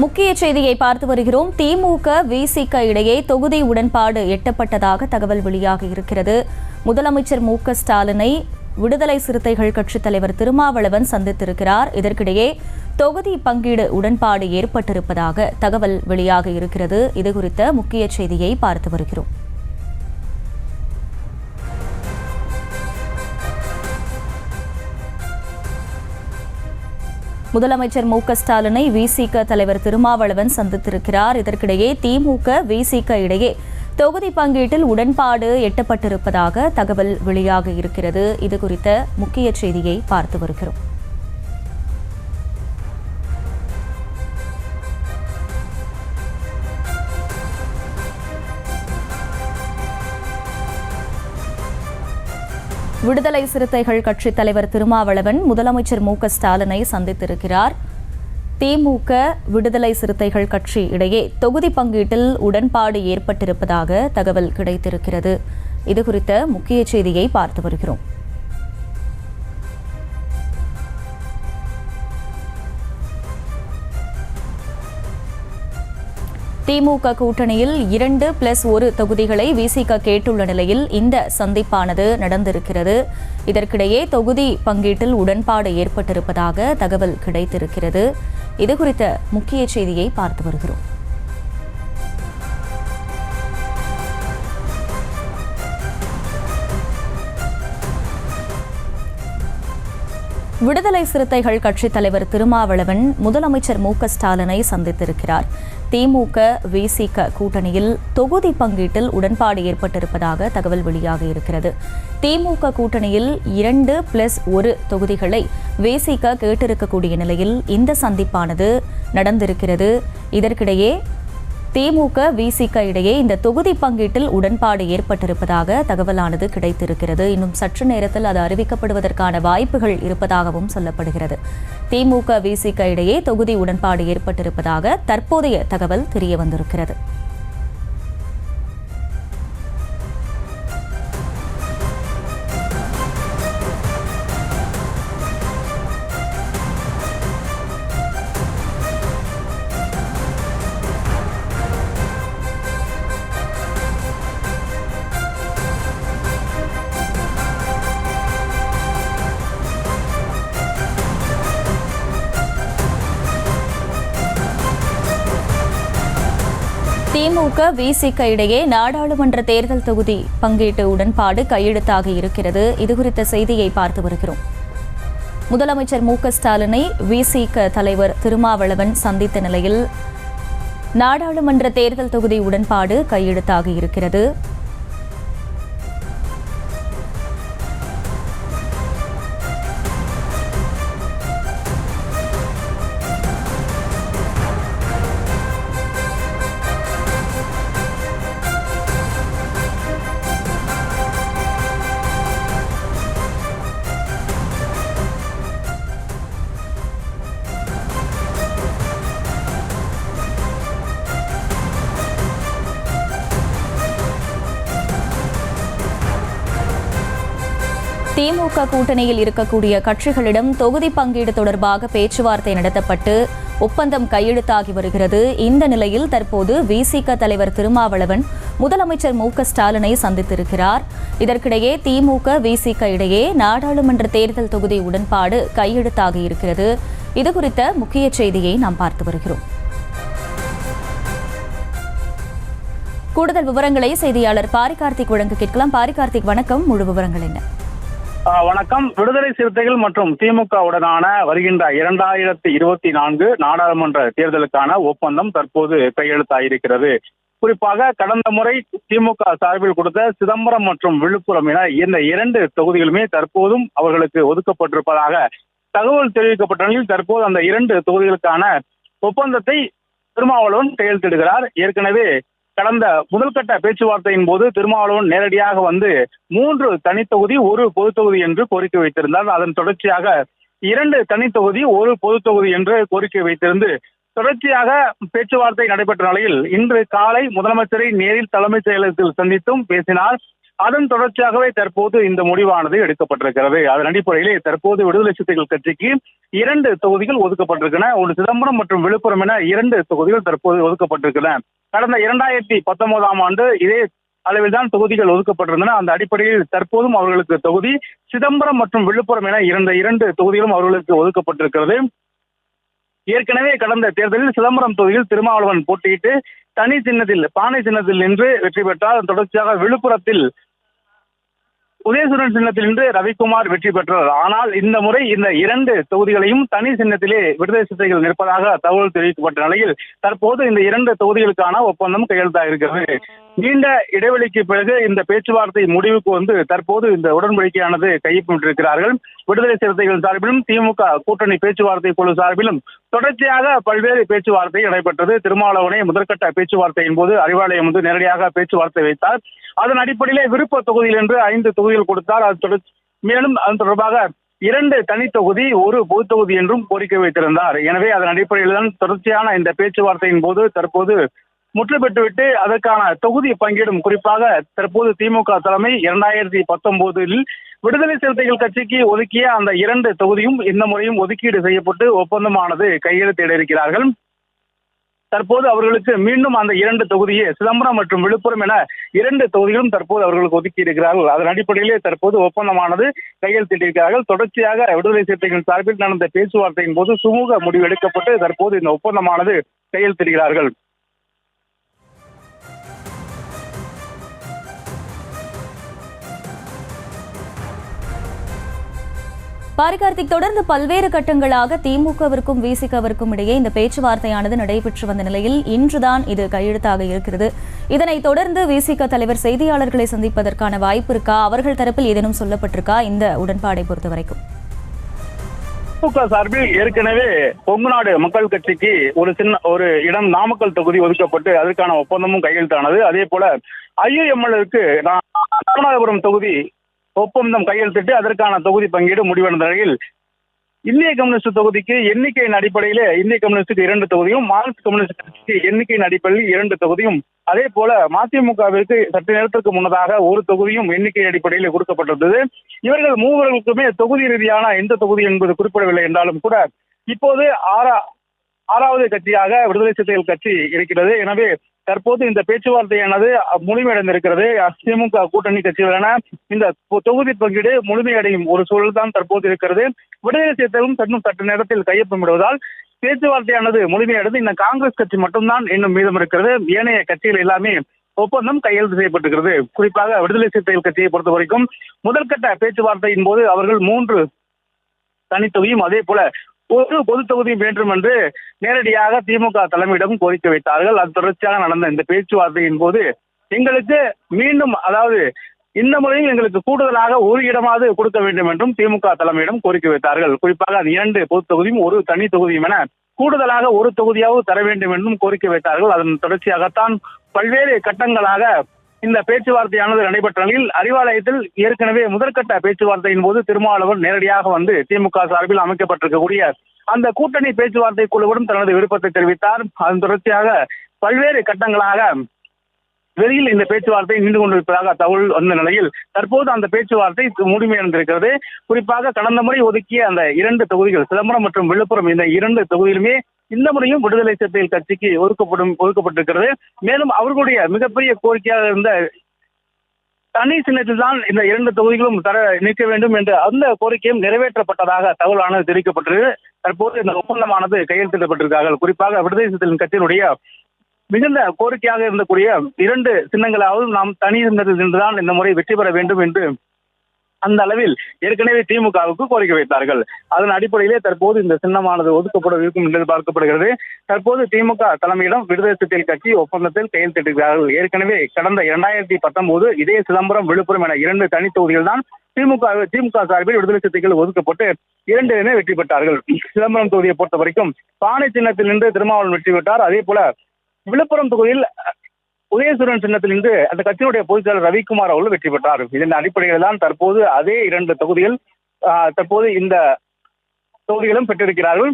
முக்கிய செய்தியை பார்த்து வருகிறோம். திமுக விசிக இடையே தொகுதி உடன்பாடு எட்டப்பட்டதாக தகவல் வெளியாக இருக்கிறது. முதலமைச்சர் மு.க.ஸ்டாலினை விடுதலை சிறுத்தைகள் கட்சித் தலைவர் திருமாவளவன் சந்தித்திருக்கிறார். இதற்கிடையே தொகுதி பங்கீடு உடன்பாடு ஏற்பட்டிருப்பதாக தகவல் வெளியாக இருக்கிறது. இதுகுறித்த முக்கிய செய்தியை பார்த்து வருகிறோம். முதலமைச்சர் மு.க.ஸ்டாலினை விசிக தலைவர் திருமாவளவன் சந்தித்திருக்கிறார். இதற்கிடையே திமுக விசிக இடையே தொகுதி பங்கீட்டில் உடன்பாடு எட்டப்பட்டிருப்பதாக தகவல் வெளியாக இருக்கிறது. இதுகுறித்த முக்கிய செய்தியை பார்த்து வருகிறோம். விடுதலை சிறுத்தைகள் கட்சித் தலைவர் திருமாவளவன் முதலமைச்சர் மு.க.ஸ்டாலினை சந்தித்திருக்கிறார். திமுக விடுதலை சிறுத்தைகள் கட்சி இடையே தொகுதி பங்கீட்டில் உடன்பாடு ஏற்பட்டிருப்பதாக தகவல் கிடைத்திருக்கிறது. இதுகுறித்த முக்கிய செய்தியை பார்த்து வருகிறோம். திமுக கூட்டணியில் 2+1 தொகுதிகளை விசிக கேட்டுள்ள நிலையில் இந்த சந்திப்பானது நடந்திருக்கிறது. இதற்கிடையே தொகுதி பங்கீட்டில் உடன்பாடு ஏற்பட்டிருப்பதாக தகவல் கிடைத்திருக்கிறது. இதுகுறித்த முக்கிய செய்தியை பார்த்து வருகிறோம். விடுதலை சிறுத்தைகள் கட்சித் தலைவர் திருமாவளவன் முதலமைச்சர் மு.க.ஸ்டாலினை சந்தித்திருக்கிறார். திமுக விசிக கூட்டணியில் தொகுதி பங்கீட்டில் உடன்பாடு ஏற்பட்டிருப்பதாக தகவல் வெளியாக இருக்கிறது. திமுக கூட்டணியில் 2+1 தொகுதிகளை விசிக கேட்டிருக்கக்கூடிய நிலையில் இந்த சந்திப்பானது நடந்திருக்கிறது. இதற்கிடையே திமுக விசிக இடையே இந்த தொகுதி பங்கீட்டில் உடன்பாடு ஏற்பட்டிருப்பதாக தகவலானது கிடைத்திருக்கிறது. இன்னும் சற்று நேரத்தில் அது அறிவிக்கப்படுவதற்கான வாய்ப்புகள் இருப்பதாகவும் சொல்லப்படுகிறது. திமுக விசிக இடையே தொகுதி உடன்பாடு ஏற்பட்டிருப்பதாக தற்போதைய தகவல் தெரியவந்திருக்கிறது. திமுக விசிக இடையே நாடாளுமன்ற தேர்தல் தொகுதி பங்கீட்டு உடன்பாடு கையெழுத்தாக இருக்கிறது. இதுகுறித்த செய்தியை பார்த்து வருகிறோம். முதலமைச்சர் மு.க.ஸ்டாலினை விசிக தலைவர் திருமாவளவன் சந்தித்த நிலையில் நாடாளுமன்ற தேர்தல் தொகுதி உடன்பாடு கையெழுத்தாக இருக்கிறது. திமுக கூட்டணியில் இருக்கக்கூடிய கட்சிகளிடம் தொகுதி பங்கீடு தொடர்பாக பேச்சுவார்த்தை நடத்தப்பட்டு ஒப்பந்தம் கையெழுத்தாகி வருகிறது. இந்த நிலையில் தற்போது விசிக தலைவர் திருமாவளவன் முதலமைச்சர் மு.க.ஸ்டாலினை சந்தித்திருக்கிறார். இதற்கிடையே திமுக விசிக இடையே நாடாளுமன்ற தேர்தல் தொகுதி உடன்பாடு கையெழுத்தாகி இருக்கிறது. இதுகுறித்த முக்கிய செய்தியை நாம் பார்த்து வருகிறோம். கூடுதல் விவரங்களை செய்தியாளர் பாரிகார்த்திக் வழங்க கேட்கலாம். பாரிகார்த்திக், வணக்கம். முழு விவரங்கள் என்ன? வணக்கம். விடுதலை சிறுத்தைகள் மற்றும் திமுகவுடனான வருகின்ற 2024 நாடாளுமன்ற தேர்தலுக்கான ஒப்பந்தம் தற்போது கையெழுத்தாயிருக்கிறது. குறிப்பாக கடந்த முறை திமுக சார்பில் கொடுத்த சிதம்பரம் மற்றும் விழுப்புரம் என இந்த 2 தொகுதிகளுமே தற்போதும் அவர்களுக்கு ஒதுக்கப்பட்டிருப்பதாக தகவல் தெரிவிக்கப்பட்ட நிலையில் தற்போது அந்த 2 தொகுதிகளுக்கான ஒப்பந்தத்தை திருமாவளவன் கையெழுத்திடுகிறார். ஏற்கனவே கடந்த முதல்கட்ட பேச்சுவார்த்தையின் போது திருமாவளவன் நேரடியாக வந்து 3 தனித்தொகுதி 1 பொது தொகுதி என்று கோரிக்கை வைத்திருந்தார். அதன் தொடர்ச்சியாக 2 தனித்தொகுதி 1 பொது தொகுதி என்று கோரிக்கை வைத்திருந்து தொடர்ச்சியாக பேச்சுவார்த்தை நடைபெற்ற நிலையில் இன்று காலை முதலமைச்சரை நேரில் தலைமைச் செயலகத்தில் சந்தித்தும் பேசினார். அதன் தொடர்ச்சியாகவே தற்போது இந்த முடிவானது எடுக்கப்பட்டிருக்கிறது. அதன் அடிப்படையிலே தற்போது விடுதலை சிறுத்தைகள் கட்சிக்கு 2 தொகுதிகள் ஒதுக்கப்பட்டிருக்கின்றன. ஒன்று சிதம்பரம் மற்றும் விழுப்புரம் என 2 தொகுதிகள் தற்போது ஒதுக்கப்பட்டிருக்கின்றன. கடந்த 2019ஆம் ஆண்டு இதே அளவில் தான் தொகுதிகள் ஒதுக்கப்பட்டிருந்தன. அந்த அடிப்படையில் தற்போதும் அவர்களுக்கு தொகுதி சிதம்பரம் மற்றும் விழுப்புரம் என இரண்டு தொகுதிகளும் அவர்களுக்கு ஒதுக்கப்பட்டிருக்கிறது. ஏற்கனவே கடந்த தேர்தலில் சிதம்பரம் தொகுதியில் திருமாவளவன் போட்டியிட்டு தனி சின்னத்தில் பானை சின்னத்தில் நின்று வெற்றி பெற்றார். தொடர்ச்சியாக விழுப்புரத்தில் உதயசூரன் சின்னத்தில் நின்று ரவிக்குமார் வெற்றி பெற்றார். ஆனால் இந்த முறை இந்த 2 தொகுதிகளையும் தனி சின்னத்திலே விடுதலை சிறுத்தைகள் நிற்பதாக தகவல் தெரிவிக்கப்பட்ட நிலையில் தற்போது இந்த 2 தொகுதிகளுக்கான ஒப்பந்தம் கையெழுத்தாக இருக்கிறது. நீண்ட இடைவெளிக்கு பிறகு இந்த பேச்சுவார்த்தை முடிவுக்கு வந்து தற்போது இந்த உடன்படிக்கையானது கையொப்பமிட்டிருக்கிறார்கள். விடுதலை சிறுத்தைகள் சார்பிலும் திமுக கூட்டணி பேச்சுவார்த்தை குழு சார்பிலும் தொடர்ச்சியாக பல்வேறு பேச்சுவார்த்தை நடைபெற்றது. திருமாவளவனை முதற்கட்ட பேச்சுவார்த்தையின் போது அறிவாலயம் வந்து நேரடியாக பேச்சுவார்த்தை வைத்தார். அதன் அடிப்படையிலே விருப்ப தொகுதியில் என்று 5 தொகுதிகள் கொடுத்தார். மேலும் அது தொடர்பாக 2 தனி தொகுதி 1 பொது தொகுதி என்றும் கோரிக்கை வைத்திருந்தார். எனவே அதன் அடிப்படையில் தான் தொடர்ச்சியான இந்த பேச்சுவார்த்தையின் போது தற்போது முற்று பெற்றுவிட்டு அதற்கான தொகுதி பங்கீடும் குறிப்பாக தற்போது திமுக தலைமை 2019இல் விடுதலை சிறுத்தைகள் கட்சிக்கு ஒதுக்கிய அந்த 2 தொகுதியும் இந்த முறையும் ஒதுக்கீடு செய்யப்பட்டு ஒப்பந்தமானது கையெழுத்திட இருக்கிறார்கள். தற்போது அவர்களுக்கு மீண்டும் அந்த 2 தொகுதியே சிதம்பரம் மற்றும் விழுப்புரம் என 2 தொகுதிகளும் தற்போது அவர்களுக்கு ஒதுக்கி இருக்கிறார்கள். அதன் அடிப்படையிலே தற்போது ஒப்பந்தமானது கையெழுத்திட்டிருக்கிறார்கள். தொடர்ச்சியாக விடுதலை சிறுத்தைகள் சார்பில் நடந்த பேச்சுவார்த்தையின் போது சுமூக முடிவு எடுக்கப்பட்டு தற்போது இந்த ஒப்பந்தமானது கையெழுத்திடுகிறார்கள். பாரிகார்த்திக், தொடர்ந்து பல்வேறு கட்டங்களாக திமுகவிற்கும் விசிகவிற்கும் இடையே இந்த பேச்சுவார்த்தையானது நடைபெற்று வந்த நிலையில் இன்றுதான் இது கையெழுத்தாக இருக்கிறது. இதனைத் தொடர்ந்து விசிக தலைவர் செய்தியாளர்களை சந்திப்பதற்கான வாய்ப்பு இருக்கா? அவர்கள் தரப்பில் ஏதேனும் சொல்லப்பட்டிருக்கா இந்த உடன்பாடை பொறுத்தவரைக்கும்? திமுக சார்பில் ஏற்கனவே கொங்குநாடு மக்கள் கட்சிக்கு ஒரு இடம் நாமக்கல் தொகுதி ஒதுக்கப்பட்டு அதற்கான ஒப்பந்தமும் கையெழுத்தானது. அதே போல IUML-க்கு ராமநாதபுரம் தொகுதி ஒப்பந்தம் கையெழுத்திட்டு அதற்கான தொகுதி பங்கீடு முடிவடைந்த நிலையில் இந்திய கம்யூனிஸ்ட் தொகுதிக்கு எண்ணிக்கையின் அடிப்படையிலே இந்திய கம்யூனிஸ்டுக்கு 2 தொகுதியும் மார்க்சிஸ்ட் கம்யூனிஸ்ட் கட்சிக்கு எண்ணிக்கையின் அடிப்படையில் 2 தொகுதியும் அதே போல மதிமுகவிற்கு சற்று நேரத்திற்கு முன்னதாக 1 தொகுதியும் எண்ணிக்கை அடிப்படையில் கொடுக்கப்பட்டிருந்தது. இவர்கள் மூவர்களுக்குமே தொகுதி ரீதியான எந்த தொகுதி என்பது குறிப்பிடவில்லை என்றாலும் கூட இப்போது ஆறாவது கட்சியாக விடுதலை சிறுத்தைகள் கட்சி இருக்கிறது. எனவே தற்போது இந்த பேச்சுவார்த்தையானது முழுமையடைந்திருக்கிறது. திமுக கூட்டணி கட்சிகளான இந்த தொகுதி பங்கீடு முழுமையடையும் ஒரு சூழல் தான் தற்போது இருக்கிறது. விடுதலை சிறுத்தைகளும் சற்று நேரத்தில் கையொப்பமிடுவதால் பேச்சுவார்த்தையானது முழுமையடைந்து இந்த காங்கிரஸ் கட்சி மட்டும்தான் இன்னும் மீதம் இருக்கிறது. ஏனைய கட்சிகள் எல்லாமே ஒப்பந்தம் கையெழுத்து செய்யப்பட்டிருக்கிறது. குறிப்பாக விடுதலை சிறுத்தைகள் கட்சியை பொறுத்த வரைக்கும் முதற்கட்ட பேச்சுவார்த்தையின் போது அவர்கள் 3 தனித்தொகுதியும் அதே போல ஒரு பொது தொகுதி வேண்டும் என்று நேரடியாக திமுக தலைமையிடம் கோரிக்கை வைத்தார்கள். அது தொடர்ச்சியாக நடந்த இந்த பேச்சுவார்த்தையின் போது எங்களுக்கு மீண்டும் இந்த முறையில் எங்களுக்கு கூடுதலாக ஒரு இடமாவது கொடுக்க வேண்டும் என்றும் திமுக தலைமையிடம் கோரிக்கை வைத்தார்கள். குறிப்பாக அது 2 பொது தொகுதியும் 1 தனி தொகுதியும் என கூடுதலாக 1 தொகுதியாவது தர வேண்டும் என்றும் கோரிக்கை வைத்தார்கள். அதன் தொடர்ச்சியாகத்தான் பல்வேறு கட்டங்களாக இந்த பேச்சுவார்த்தையானது நடைபெற்ற நிலையில் அறிவாலயத்தில் ஏற்கனவே முதற்கட்ட பேச்சுவார்த்தையின் போது திருமாவளவன் நேரடியாக வந்து திமுக சார்பில் அமைக்கப்பட்டிருக்கக்கூடிய அந்த கூட்டணி பேச்சுவார்த்தை குழுவிடம் தனது விருப்பத்தை தெரிவித்தார். அதன் தொடர்ச்சியாக பல்வேறு கட்டங்களாக வெளியில் இந்த பேச்சுவார்த்தை நின்று கொண்டிருப்பதாக தகவல் வந்த நிலையில் தற்போது அந்த பேச்சுவார்த்தை முழுமையடைந்திருக்கிறது. குறிப்பாக கடந்த முறை ஒதுக்கிய அந்த 2 தொகுதிகள் சிதம்பரம் மற்றும் விழுப்புரம் இந்த 2 தொகுதியிலுமே இந்த முறையும் விடுதலை சிறுத்தைகள் கட்சிக்கு ஒதுக்கப்பட்டிருக்கிறது. மேலும் அவர்களுடைய மிகப்பெரிய கோரிக்கையாக இருந்த தனி சின்னத்தில் தான் இந்த 2 தொகுதிகளும் நிற்க வேண்டும் என்ற அந்த கோரிக்கையும் நிறைவேற்றப்பட்டதாக தகவலானது தெரிவிக்கப்பட்டது. தற்போது இந்த ஒப்பந்தமானது கையெழுத்திடப்பட்டிருக்கிறார்கள். குறிப்பாக விடுதலை சிறுத்தைகள் கட்சியினுடைய மிகுந்த கோரிக்கையாக இருந்தக்கூடிய 2 சின்னங்களாவது நாம் தனி சின்னத்தில் நின்றுதான் இந்த முறை வெற்றி பெற வேண்டும் என்று அந்த அளவில் ஏற்கனவே திமுகவுக்கு கோரிக்கை வைத்தார்கள். அதன் அடிப்படையிலே தற்போது இந்த சின்னமானது ஒதுக்கப்பட இருக்கும் என்று எதிர்பார்க்கப்படுகிறது. தற்போது திமுக தலைமையிடம் விடுதலை சிறுத்தைகள் கட்சி ஒப்பந்தத்தில் கையெழுத்திட்டிருக்கிறார்கள். ஏற்கனவே கடந்த 2019 இதே சிதம்பரம் விழுப்புரம் என 2 தனி தொகுதிகள் தான் திமுக சார்பில் விடுதலை சிறுத்தைகள் ஒதுக்கப்பட்டு 2 வெற்றி பெற்றார்கள். சிதம்பரம் தொகுதியை பொறுத்த வரைக்கும் பானை சின்னத்தில் நின்று திருமாவளவன் வெற்றி பெற்றார். அதே போல விழுப்புரம் தொகுதியில் உதயசூரன் சின்னத்தில் நின்று அந்த கட்சியினுடைய பொதுச்செயலர் ரவிக்குமார் அவர்கள் வெற்றி பெற்றார். இதன் அடிப்படையில் தான் தற்போது அதே 2 தொகுதிகள் தற்போது இந்த தொகுதிகளும் பெற்றிருக்கிறார்கள்.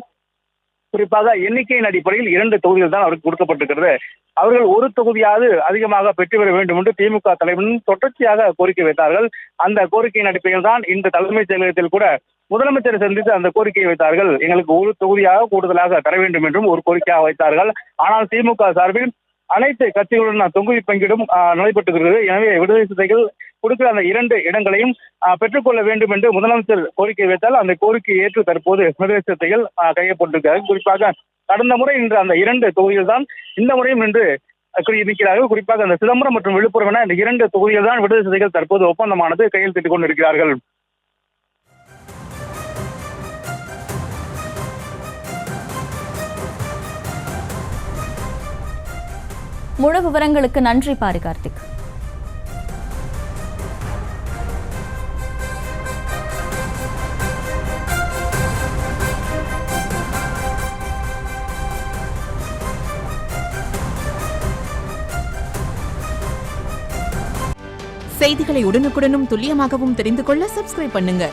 குறிப்பாக எண்ணிக்கையின் அடிப்படையில் 2 தொகுதிகள் தான் அவருக்கு கொடுக்கப்பட்டிருக்கிறது. அவர்கள் ஒரு தொகுதியாவது அதிகமாக பெற்று பெற வேண்டும் என்று திமுக தலைவரும் தொடர்ச்சியாக கோரிக்கை வைத்தார்கள். அந்த கோரிக்கையின் அடிப்படையில் தான் இந்த தலைமைச் செயலகத்தில் கூட முதலமைச்சரை சந்தித்து அந்த கோரிக்கையை வைத்தார்கள். எங்களுக்கு ஒரு தொகுதியாக கூடுதலாக தர வேண்டும் என்றும் ஒரு கோரிக்கையாக வைத்தார்கள். ஆனால் திமுக சார்பில் அனைத்து கட்சிகளுடன் தொகுதி பங்கீடும் நடைபெற்று வருகிறது. எனவே விடுதலை சிறுத்தைகள் கொடுக்கிற அந்த 2 இடங்களையும் பெற்றுக்கொள்ள வேண்டும் என்று முதலமைச்சர் கோரிக்கை வைத்தால் அந்த கோரிக்கையை ஏற்று தற்போது விடுதலை சிறுத்தைகள் கையப்பட்டிருக்கிறார்கள். குறிப்பாக கடந்த முறை இன்று அந்த 2 தொகுதிகள் தான் இந்த முறையும் இன்று நிற்கிறார்கள். குறிப்பாக அந்த சிதம்பரம் மற்றும் விழுப்புரம் என இந்த 2 தொகுதிகள் தான் விடுதலை சிறுத்தைகள் தற்போது ஒப்பந்தமானது கையெழுத்திட்டுக் கொண்டிருக்கிறார்கள். முழு விவரங்களுக்கு நன்றி பாரி கார்த்திக். செய்திகளை உடனுக்குடனும் துல்லியமாகவும் தெரிந்து கொள்ள சப்ஸ்கிரைப் பண்ணுங்க.